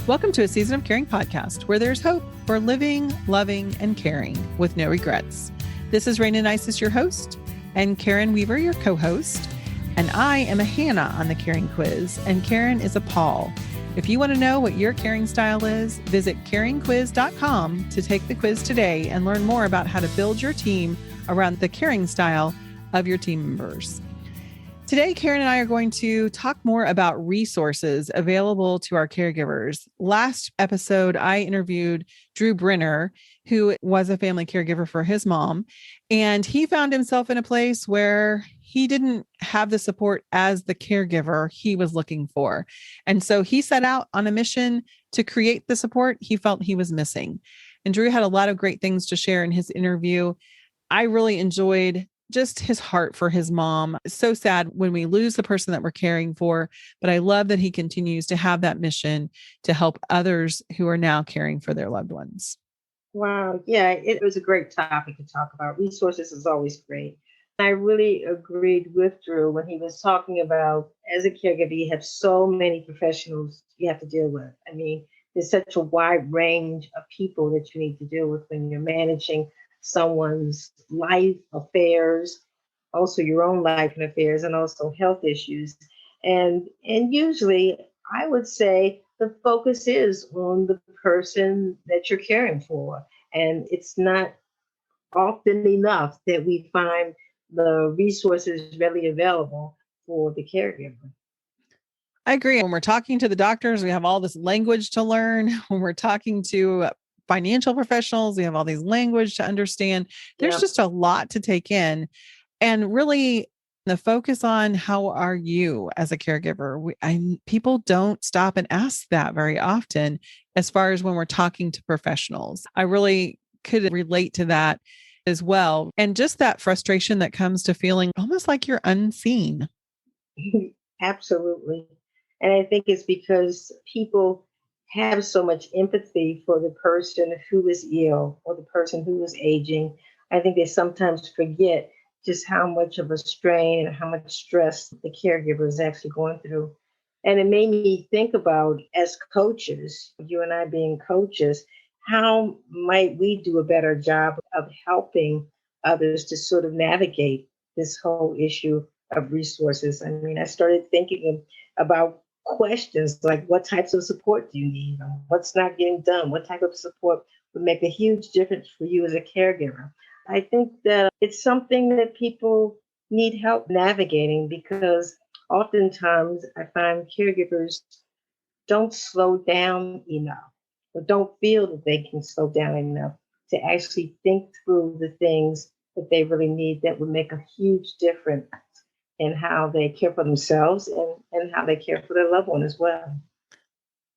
Welcome to a Season of Caring podcast, where there's hope for living, loving, and caring with no regrets. This is Rayna Neises, your host, and Karen Weaver, your co-host. And I am a Hannah on the Caring Quiz, and Karen is a Paul. If you want to know what your caring style is, visit caringquiz.com to take the quiz today and learn more about how to build your team around the caring style of your team members. Today, Karen and I are going to talk more about resources available to our caregivers. Last episode, I interviewed Drew Brenner, who was a family caregiver for his mom, and he found himself in a place where he didn't have the support as the caregiver he was looking for. And so he set out on a mission to create the support he felt he was missing. And Drew had a lot of great things to share in his interview. I really enjoyed just his heart for his mom. It's so sad when we lose the person that we're caring for, but I love that he continues to have that mission to help others who are now caring for their loved ones. Wow. Yeah, it was a great topic to talk about. Resources is always great. I really agreed with Drew when he was talking about, as a caregiver, you have so many professionals you have to deal with. I mean, there's such a wide range of people that you need to deal with when you're managing someone's life affairs, also your own life and affairs, and also health issues. And usually I would say the focus is on the person that you're caring for. And it's not often enough that we find the resources readily available for the caregiver. I agree. When we're talking to the doctors, we have all this language to learn. When we're talking to financial professionals, we have all these language to understand. There's just a lot to take in. And really, the focus on how are you as a caregiver? People don't stop and ask that very often as far as when we're talking to professionals. I really could relate to that as well. And just that frustration that comes to feeling almost like you're unseen. Absolutely. And I think it's because people have so much empathy for the person who is ill or the person who is aging. I think they sometimes forget just how much of a strain and how much stress the caregiver is actually going through. And it made me think about, as coaches, you and I being coaches, how might we do a better job of helping others to sort of navigate this whole issue of resources? I mean, I started thinking about questions like, what types of support do you need? What's not getting done? What type of support would make a huge difference for you as a caregiver? I think that it's something that people need help navigating, because oftentimes I find caregivers don't slow down enough, or don't feel that they can slow down enough to actually think through the things that they really need that would make a huge difference in how they care for themselves and how they care for their loved one as well.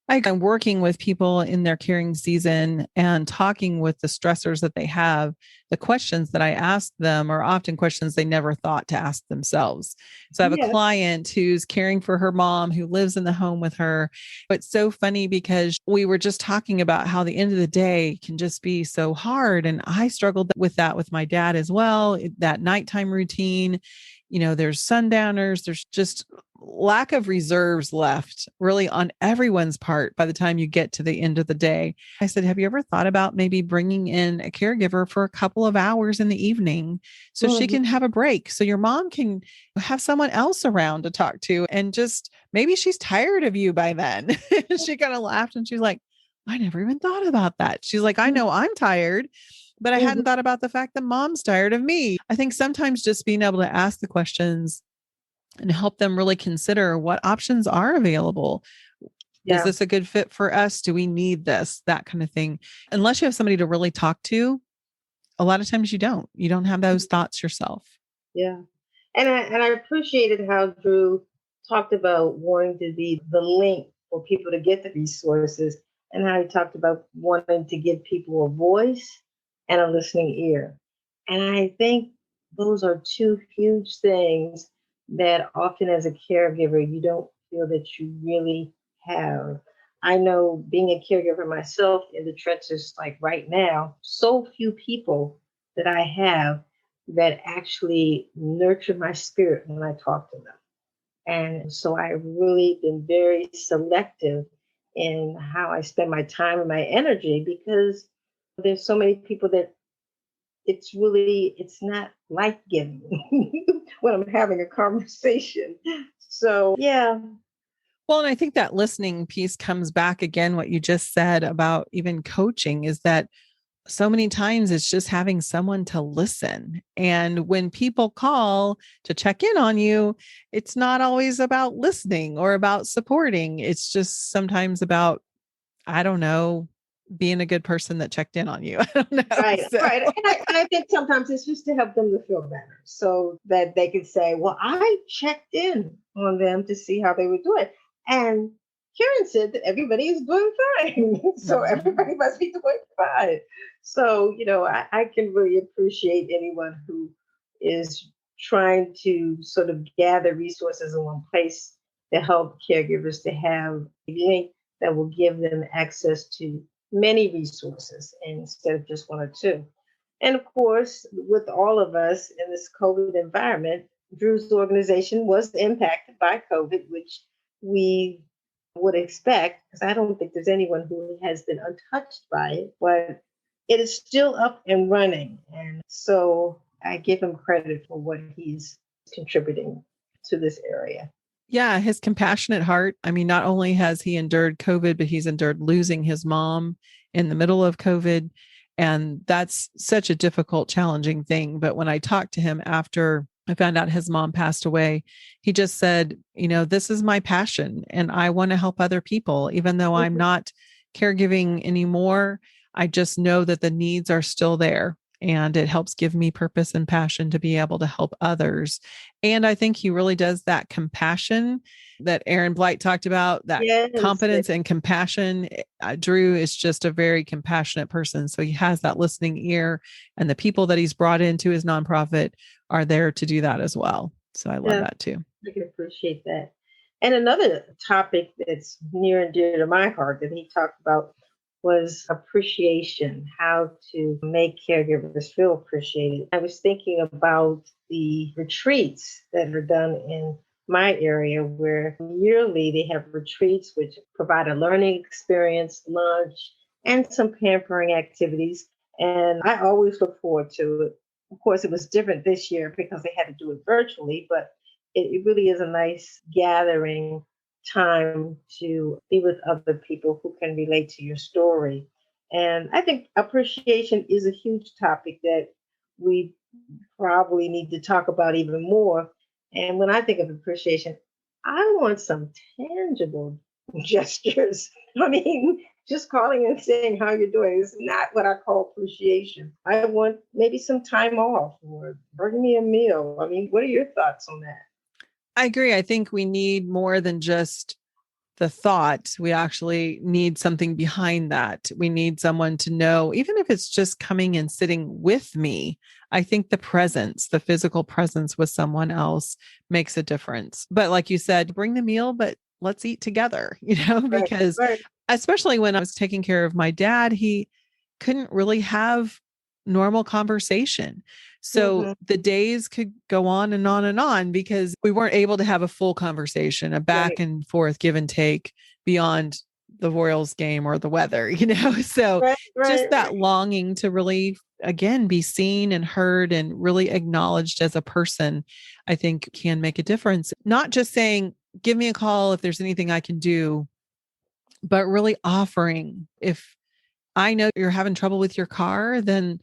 I'm working with people in their caring season and talking with the stressors that they have. The questions that I ask them are often questions they never thought to ask themselves. So I have a client who's caring for her mom who lives in the home with her. It's so funny because we were just talking about how the end of the day can just be so hard. And I struggled with that with my dad as well, that nighttime routine. You know, there's sundowners, there's just lack of reserves left really on everyone's part by the time you get to the end of the day. I said, have you ever thought about maybe bringing in a caregiver for a couple of hours in the evening so she can have a break, so your mom can have someone else around to talk to, and just maybe she's tired of you by then. She kind of laughed and she's like, I never even thought about that. She's like, I know I'm tired, but I hadn't thought about the fact that mom's tired of me. I think sometimes just being able to ask the questions and help them really consider what options are available. Is this a good fit for us? Do we need this? That kind of thing. Unless you have somebody to really talk to, a lot of times you don't have those thoughts yourself. Yeah. And I appreciated how Drew talked about wanting to be the link for people to get the resources, and how he talked about wanting to give people a voice and a listening ear. And I think those are two huge things that often as a caregiver, you don't feel that you really have. I know, being a caregiver myself in the trenches, like right now, so few people that I have that actually nurture my spirit when I talk to them. And so I've really been very selective in how I spend my time and my energy, because there's so many people that it's not life giving when I'm having a conversation. So yeah. Well, and I think that listening piece comes back again, what you just said about even coaching is that so many times it's just having someone to listen. And when people call to check in on you, it's not always about listening or about supporting. It's just sometimes about, I don't know, being a good person that checked in on you. I don't know. Right, So, right. And I think sometimes it's just to help them to feel better so that they can say, well, I checked in on them to see how they were doing. And Karen said that everybody is doing fine. So mhm. everybody must be doing fine. So, I can really appreciate anyone who is trying to sort of gather resources in one place to help caregivers to have anything that will give them access to many resources instead of just one or two. And of course, with all of us in this COVID environment, Drew's organization was impacted by COVID, which we would expect, because I don't think there's anyone who has been untouched by it, but it is still up and running. And so I give him credit for what he's contributing to this area. Yeah, his compassionate heart. I mean, not only has he endured COVID, but he's endured losing his mom in the middle of COVID. And that's such a difficult, challenging thing. But when I talked to him after I found out his mom passed away, he just said, this is my passion and I want to help other people, even though I'm Mhm. not caregiving anymore. I just know that the needs are still there. And it helps give me purpose and passion to be able to help others. And I think he really does that compassion that Aaron Blight talked about, that Yes. competence and compassion. Drew is just a very compassionate person. So he has that listening ear, and the people that he's brought into his nonprofit are there to do that as well. So I love Yeah, that too. I can appreciate that. And another topic that's near and dear to my heart that he talked about was appreciation, how to make caregivers feel appreciated. I was thinking about the retreats that are done in my area, where yearly they have retreats which provide a learning experience, lunch, and some pampering activities. And I always look forward to it. Of course, it was different this year because they had to do it virtually, but it really is a nice gathering time to be with other people who can relate to your story. And I think appreciation is a huge topic that we probably need to talk about even more. And when I think of appreciation, I want some tangible gestures. I mean, just calling and saying how you're doing is not what I call appreciation. I want maybe some time off or bring me a meal. I mean, what are your thoughts on that? I agree. I think we need more than just the thought. We actually need something behind that. We need someone to know, even if it's just coming and sitting with me. I think the presence, the physical presence with someone else makes a difference. But like you said, bring the meal, but let's eat together, Right, because right. especially when I was taking care of my dad, he couldn't really have normal conversation. So Mhm. the days could go on and on and on because we weren't able to have a full conversation, a back Right, and forth give and take beyond the Royals game or the weather, So right, right, just that right. longing to really, again, be seen and heard and really acknowledged as a person, I think can make a difference. Not just saying, give me a call if there's anything I can do, but really offering. If I know you're having trouble with your car, then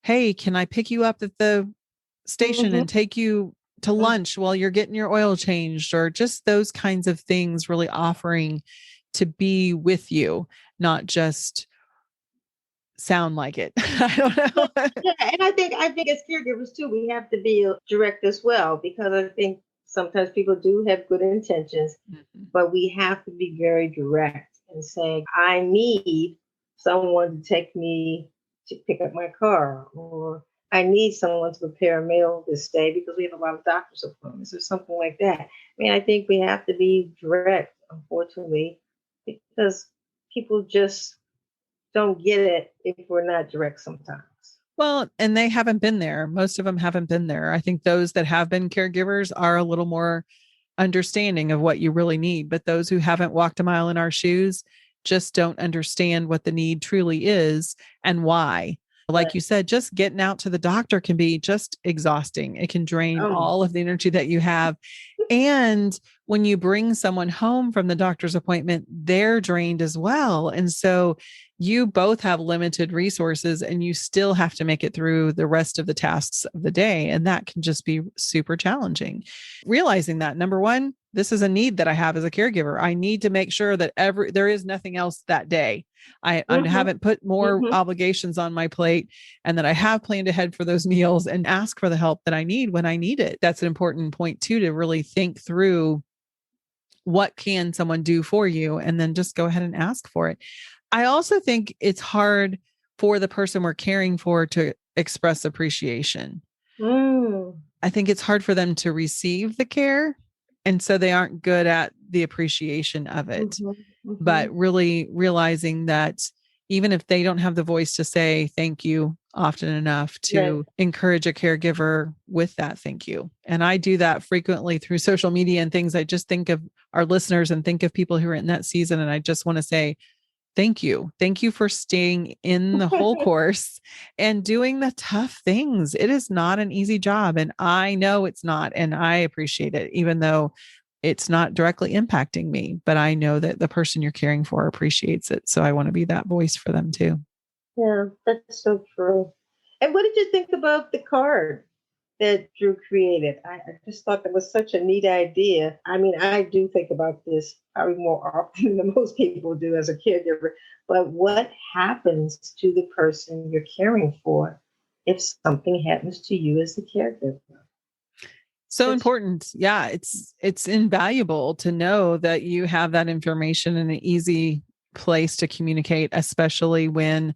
hey, can I pick you up at the station Mhm, and take you to mhm. lunch while you're getting your oil changed, or just those kinds of things, really offering to be with you, not just sound like it. I don't Yeah, know. yeah, and I think as caregivers too, we have to be direct as well, because I think sometimes people do have good intentions, Mhm. but we have to be very direct and saying, I need someone to take me to pick up my car, or I need someone to prepare a meal this day because we have a lot of doctor's appointments or something like that. I mean, I think we have to be direct, unfortunately, because people just don't get it if we're not direct sometimes. Well, and they haven't been there. Most of them haven't been there. I think those that have been caregivers are a little more understanding of what you really need. But those who haven't walked a mile in our shoes, just don't understand what the need truly is and why. Like you said, just getting out to the doctor can be just exhausting. It can drain all of the energy that you have. And when you bring someone home from the doctor's appointment, they're drained as well. And so you both have limited resources and you still have to make it through the rest of the tasks of the day. And that can just be super challenging. Realizing that, number one, this is a need that I have as a caregiver. I need to make sure that there is nothing else that day. I haven't put more obligations on my plate, and that I have planned ahead for those meals and ask for the help that I need when I need it. That's an important point too, to really think through what can someone do for you, and then just go ahead and ask for it. I also think it's hard for the person we're caring for to express appreciation. I think it's hard for them to receive the care. And so they aren't good at the appreciation of it. But really realizing that even if they don't have the voice to say thank you often enough, to encourage a caregiver with that thank you. And I do that frequently through social media and things. I just think of our listeners and think of people who are in that season. And I just want to say, thank you. Thank you for staying in the whole course and doing the tough things. It is not an easy job. And I know it's not. And I appreciate it, even though it's not directly impacting me. But I know that the person you're caring for appreciates it. So I want to be that voice for them too. Yeah, that's so true. And what did you think about the card that Drew created? I just thought that was such a neat idea. I mean, I do think about this probably more often than most people do as a caregiver. But what happens to the person you're caring for if something happens to you as the caregiver? So important. Yeah, it's invaluable to know that you have that information in an easy place to communicate, especially when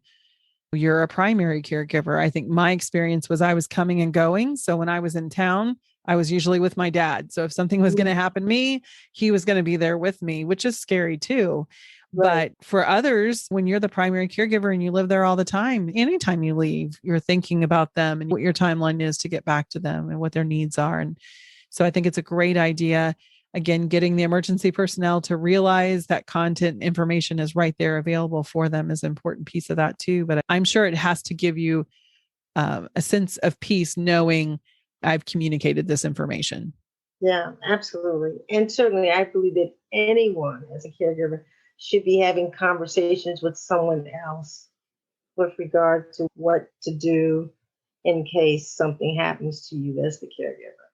you're a primary caregiver. I think my experience was I was coming and going. So when I was in town, I was usually with my dad. So if something was going to happen to me, he was going to be there with me, which is scary too. But for others, when you're the primary caregiver and you live there all the time, anytime you leave, you're thinking about them and what your timeline is to get back to them and what their needs are. And so I think it's a great idea. Again, getting the emergency personnel to realize that content information is right there available for them is an important piece of that too. But I'm sure it has to give you a sense of peace knowing I've communicated this information. Yeah, absolutely. And certainly I believe that anyone as a caregiver should be having conversations with someone else with regard to what to do in case something happens to you as the caregiver.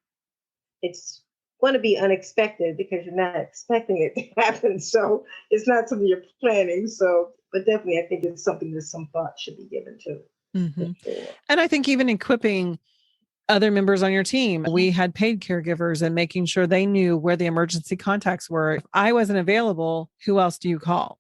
It's going to be unexpected because you're not expecting it to happen. So it's not something you're planning. So, but definitely I think it's something that some thought should be given to. Sure. And I think even equipping other members on your team, we had paid caregivers and making sure they knew where the emergency contacts were. If I wasn't available, who else do you call?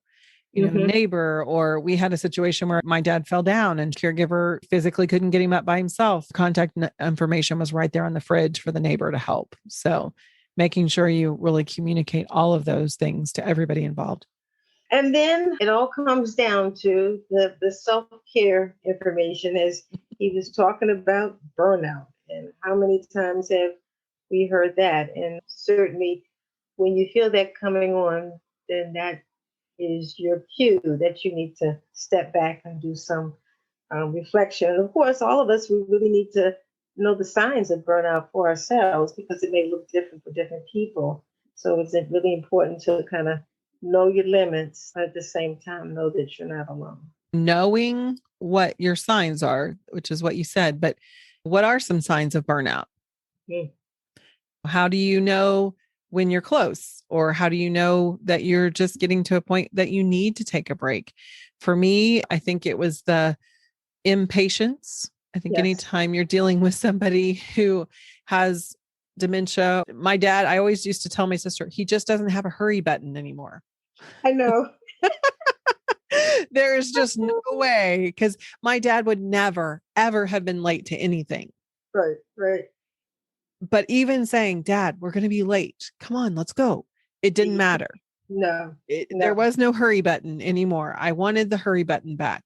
A neighbor, or we had a situation where my dad fell down and caregiver physically couldn't get him up by himself. Contact information was right there on the fridge for the neighbor to help. So making sure you really communicate all of those things to everybody involved. And then it all comes down to the self-care information, as he was talking about burnout. And how many times have we heard that? And certainly when you feel that coming on, then that is your cue that you need to step back and do some reflection. And of course, all of us, we really need to know the signs of burnout for ourselves because it may look different for different people. So it's really important to kind of know your limits, but at the same time, know that you're not alone. Knowing what your signs are, which is what you said, but what are some signs of burnout? How do you know when you're close? Or how do you know that you're just getting to a point that you need to take a break? For me, I think it was the impatience. I think anytime you're dealing with somebody who has dementia, my dad, I always used to tell my sister, he just doesn't have a hurry button anymore. I know. There is just no way, because my dad would never, ever have been late to anything. Right. But even saying, Dad, we're going to be late. Come on, let's go. It didn't matter. No. There was no hurry button anymore. I wanted the hurry button back,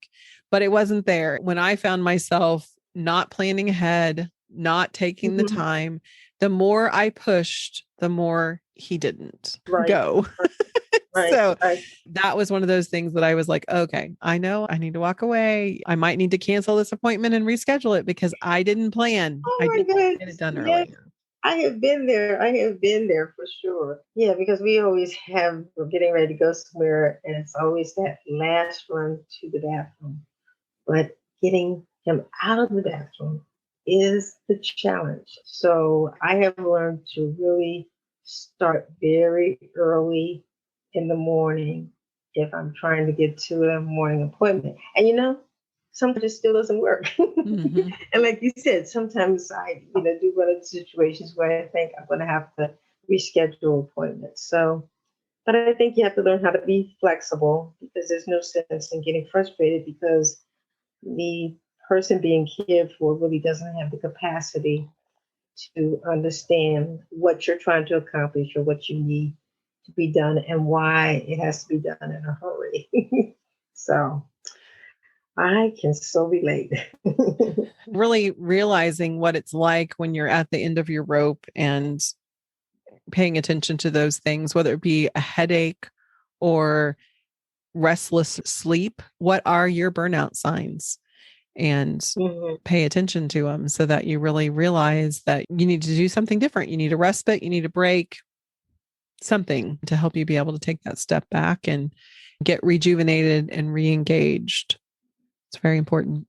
but it wasn't there. When I found myself not planning ahead, not taking the time, the more I pushed, the more he didn't go. Right, So right. that was one of those things that I was like, okay, I know I need to walk away. I might need to cancel this appointment and reschedule it because I didn't plan. I Oh my didn't get it goodness. done Yes, earlier. I have been there. I have been there for sure. Yeah, because we always we're getting ready to go somewhere, and it's always that last run to the bathroom. But getting him out of the bathroom is the challenge. So I have learned to really start very early in the morning if I'm trying to get to a morning appointment. And sometimes it still doesn't work. Mhm. And like you said, sometimes I, do run into situations where I think I'm going to have to reschedule appointments. So, but I think you have to learn how to be flexible because there's no sense in getting frustrated because the person being cared for really doesn't have the capacity to understand what you're trying to accomplish or what you need to be done and why it has to be done in a hurry. So I can so relate. Really realizing what it's like when you're at the end of your rope and paying attention to those things, whether it be a headache or restless sleep. What are your burnout signs? And Mhm. pay attention to them so that you really realize that you need to do something different. You need a respite, you need a break, something to help you be able to take that step back and get rejuvenated and re-engaged. It's very important.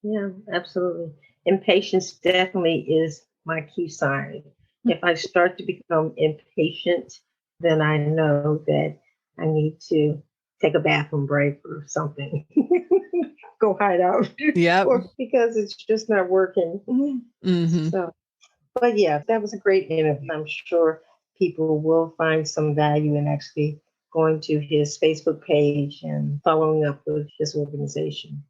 Yeah, absolutely. Impatience definitely is my key sign. If I start to become impatient, then I know that I need to take a bathroom break or something. Go hide out Yep. or because it's just not working. Hmm. So, but yeah, that was a great interview. I'm sure people will find some value in actually going to his Facebook page and following up with his organization.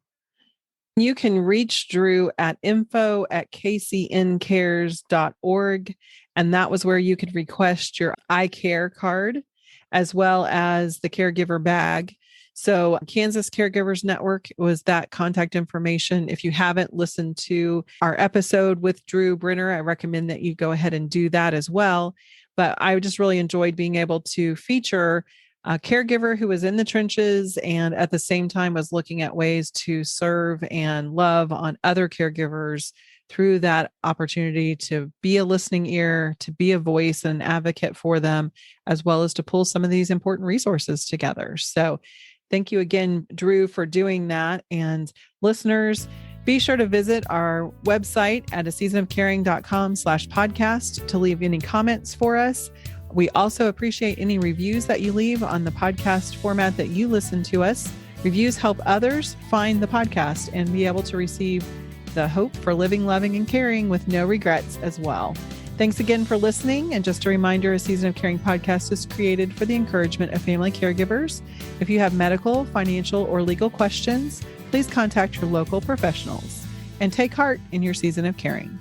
You can reach Drew at info@kcncares.org. And that was where you could request your I Care card as well as the caregiver bag. So, Kansas Caregivers Network was that contact information. If you haven't listened to our episode with Drew Brenner, I recommend that you go ahead and do that as well. But I just really enjoyed being able to feature a caregiver who was in the trenches and at the same time was looking at ways to serve and love on other caregivers through that opportunity to be a listening ear, to be a voice and an advocate for them, as well as to pull some of these important resources together. So thank you again, Drew, for doing that. And listeners, be sure to visit our website at aseasonofcaring.com/podcast to leave any comments for us. We also appreciate any reviews that you leave on the podcast format that you listen to us. Reviews help others find the podcast and be able to receive the hope for living, loving, and caring with no regrets as well. Thanks again for listening. And just a reminder, A Season of Caring podcast is created for the encouragement of family caregivers. If you have medical, financial, or legal questions, please contact your local professionals and take heart in your season of caring.